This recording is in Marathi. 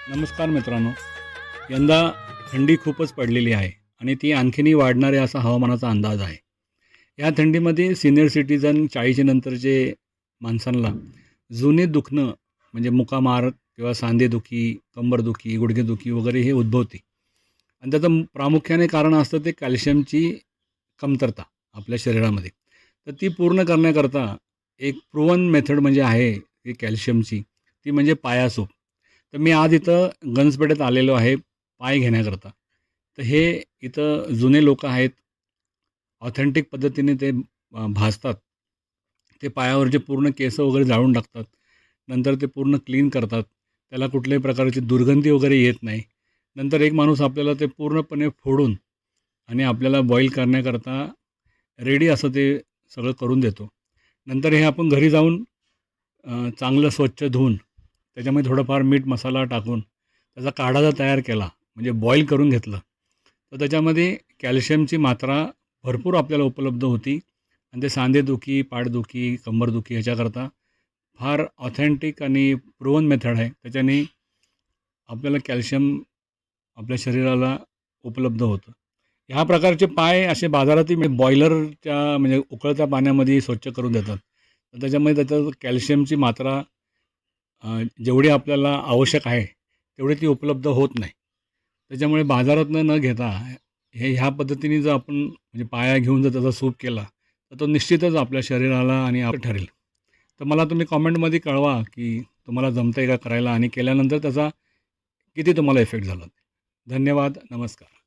नमस्कार मित्रांनो, यंदा थंडी खूपच पडलेली आहे आणि ती आणखीनही वाढणार आहे असा हवामानाचा अंदाज आहे. या थंडीमध्ये सिनियर सिटीजन 40 नंतरचे माणसांना जुने दुखणं म्हणजे मुकामार किंवा सांधेदुखी, कंबरदुखी, गुडघेदुखी वगैरे हे उद्भवते. आणि त्याचं प्रामुख्याने कारण असतं ते कॅल्शियमची कमतरता आपल्या शरीरामध्ये. तर ती पूर्ण करण्याकरता एक प्रूव्हन मेथड म्हणजे आहे की कॅल्शियमची, ती म्हणजे पायासूप. तर मी आज इथं गंजपेठेत आलेलो आहे पाय घेण्याकरता. तर हे इथं जुने लोक आहेत, ऑथेंटिक पद्धतीने ते भाजतात. ते पायावरचे पूर्ण केस वगैरे जाळून टाकतात. नंतर ते पूर्ण क्लीन करतात. त्याला कुठल्याही प्रकारची दुर्गंधी वगैरे येत नाही. नंतर एक माणूस आपल्याला ते पूर्णपणे फोडून आणि आपल्याला बॉईल करण्याकरता रेडी असं ते सगळं करून देतो. नंतर हे आपण घरी जाऊन चांगलं स्वच्छ धुवून त्याच्यामध्ये थोडंफार मीठ मसाला टाकून त्याचा काढा जर तयार केला म्हणजे बॉईल करून घेतलं तर त्याच्यामध्ये कॅल्शियमची मात्रा भरपूर आपल्याला उपलब्ध होती आणि ते सांधेदुखी, पाठदुखी, कंबरदुखी ह्याच्याकरता फार ऑथेंटिक आणि प्रूव्हन मेथड आहे. त्याच्याने आपल्याला कॅल्शियम आपल्या शरीराला उपलब्ध होतं. ह्या प्रकारचे पाय असे बाजारातही बॉयलरच्या म्हणजे उकळत्या पाण्यामध्ये स्वच्छ करून देतात. तर त्याच्यामध्ये त्याचं कॅल्शियमची मात्रा जेवढी आपल्याला आवश्यक आहे तेवढी ती उपलब्ध होत नाही. त्याच्यामुळे बाजारातनं न घेता ह्या पद्धतीने जर आपण म्हणजे पाया घेऊन जर त्याचा सूप केला तर तो निश्चितच आपल्या शरीराला आणि आपलं ठरेल. तर मला तुम्ही कॉमेंटमध्ये कळवा की तुम्हाला जमतं आहे का करायला आणि केल्यानंतर त्याचा किती तुम्हाला इफेक्ट झाला. धन्यवाद. नमस्कार.